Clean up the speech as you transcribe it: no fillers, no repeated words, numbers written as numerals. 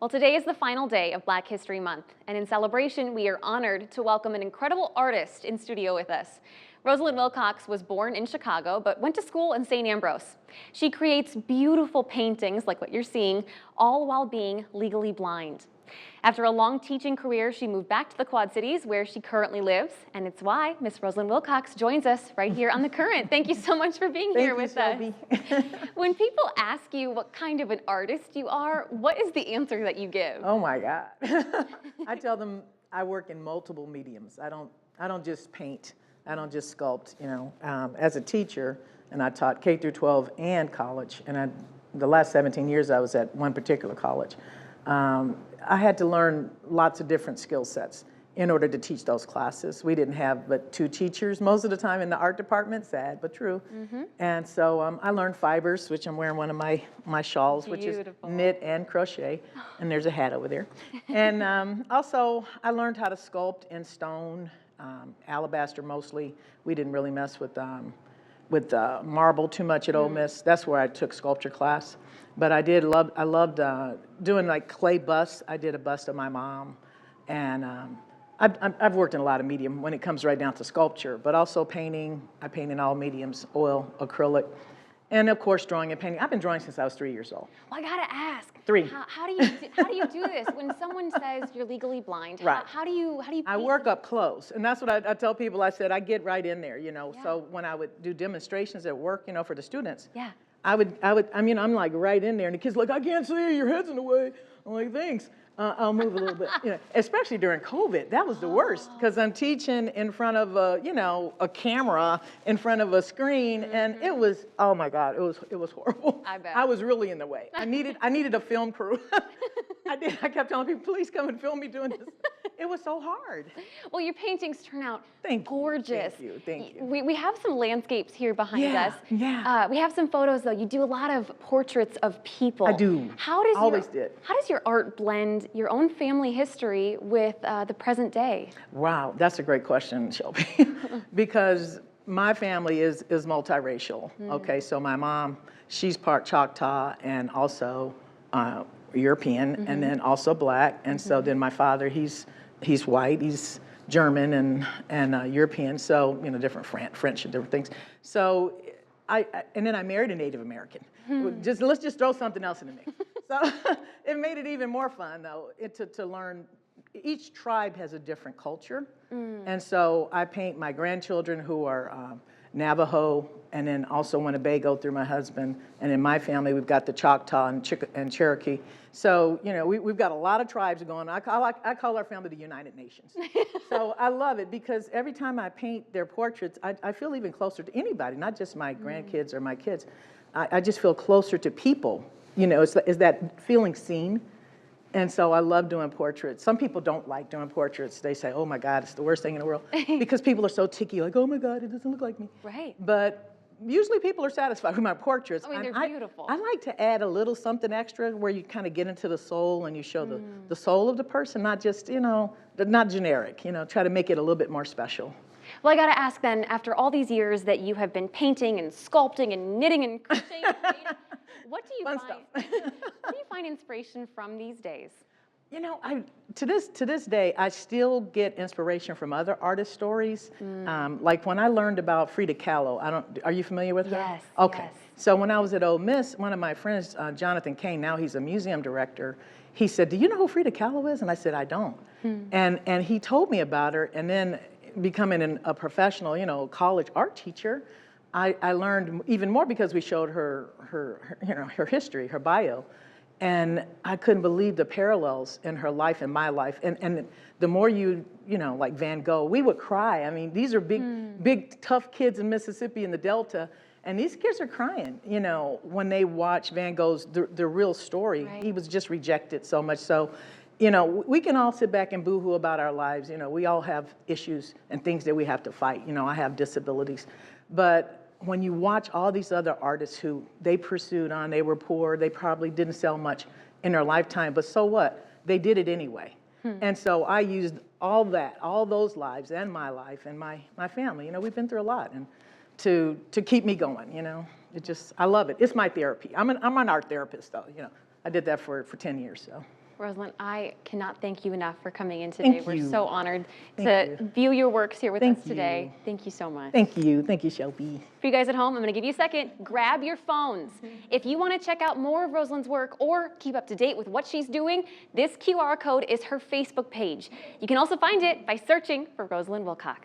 Well, today is the final day of Black History Month, and in celebration, we are honored to welcome an incredible artist in studio with us. Rosalind Wilcox was born in Chicago, but went to school in Saint Ambrose. She creates beautiful paintings like what you're seeing, all while being legally blind. After a long teaching career, she moved back to the Quad Cities where she currently lives, and it's why Miss Rosalind Wilcox joins us right here on The Current. Thank you so much for being here with us. When people ask you what kind of an artist you are, what is the answer that you give? Oh my God. I tell them I work in multiple mediums. I don't just paint. I don't just sculpt, as a teacher, and I taught K through 12 and college, and the last 17 years I was at one particular college. I had to learn lots of different skill sets in order to teach those classes. We didn't have but 2 teachers most of the time in the art department, sad but true. Mm-hmm. And so I learned fibers, which I'm wearing one of my shawls, Beautiful. Which is knit and crochet, and there's a hat over there. And also I learned how to sculpt in stone, alabaster mostly. We didn't really mess with marble too much at Ole Miss. That's where I took sculpture class. But I loved doing like clay busts. I did a bust of my mom, and I've worked in a lot of medium when it comes right down to sculpture, but also painting. I paint in all mediums: oil, acrylic, and of course drawing and painting. I've been drawing since I was 3 years old. Well, I gotta ask. 3. How do you do this when someone says you're legally blind? Right. How do you paint? I work up close, and that's what I tell people. I said I get right in there, Yeah. So when I would do demonstrations at work, for the students. Yeah. I'm like right in there, and the kids are like, I can't see you, your head's in the way. I'm like, thanks. I'll move a little bit. Especially during COVID, that was the worst, because I'm teaching in front of a camera, in front of a screen, and it was, oh my God, it was horrible. I bet. I was really in the way. I needed a film crew. I kept telling people, please come and film me doing this. It was so hard. Well, your paintings turn out gorgeous. Gorgeous. Thank you. We have some landscapes here behind us. Yeah. We have some photos, though. You do a lot of portraits of people. I do. Always did. How does your art blend your own family history with the present day? Wow, that's a great question, Shelby. Because my family is multiracial. Okay, so my mom, she's part Choctaw and also European, and then also Black. And so then my father, he's white, he's German and European, so different French and different things. So and then I married a Native American. Let's just throw something else in the mix. So it made it even more fun though to learn. Each tribe has a different culture, and so I paint my grandchildren who are Navajo, and then also Winnebago through my husband. And in my family, we've got the Choctaw and Cherokee. So, we've got a lot of tribes going on. I call our family the United Nations. So I love it because every time I paint their portraits, I feel even closer to anybody, not just my grandkids or my kids. I just feel closer to people. Is that feeling seen? And so I love doing portraits. Some people don't like doing portraits. They say, oh my God, it's the worst thing in the world. Because people are so ticky, like, oh my God, it doesn't look like me. Right. But usually people are satisfied with my portraits. I mean, they're beautiful. I like to add a little something extra where you kind of get into the soul and you show the soul of the person, not just, not generic, try to make it a little bit more special. Well, I got to ask then, after all these years that you have been painting and sculpting and knitting and crocheting, what do you find inspiration from these days? To this day, I still get inspiration from other artist stories. Like when I learned about Frida Kahlo, are you familiar with her? Yes. Okay. Yes. So when I was at Ole Miss, one of my friends, Jonathan Kane, now he's a museum director, he said, do you know who Frida Kahlo is? And I said, I don't. And he told me about her, and then becoming a professional, college art teacher, I learned even more because we showed her history, her bio. And I couldn't believe the parallels in her life and my life. And the more like Van Gogh, we would cry. I mean, these are big, tough kids in Mississippi in the Delta. And these kids are crying, when they watch Van Gogh's, the real story. Right. He was just rejected so much. So, we can all sit back and boo-hoo about our lives. We all have issues and things that we have to fight. I have disabilities. But when you watch all these other artists who they pursued on, they were poor, they probably didn't sell much in their lifetime, but so what? They did it anyway. And so I used all those lives and my life and my family. We've been through a lot, and to keep me going, I love it. It's my therapy. I'm an art therapist though, I did that for 10 years, so. Rosalind, I cannot thank you enough for coming in today. Thank We're you. so honored Thank to you. view your works here with Thank us today. you. Thank you so much. Thank you. Thank you, Shelby. For you guys at home, I'm going to give you a second. Grab your phones. If you want to check out more of Rosalind's work or keep up to date with what she's doing, this QR code is her Facebook page. You can also find it by searching for Rosalind Wilcox.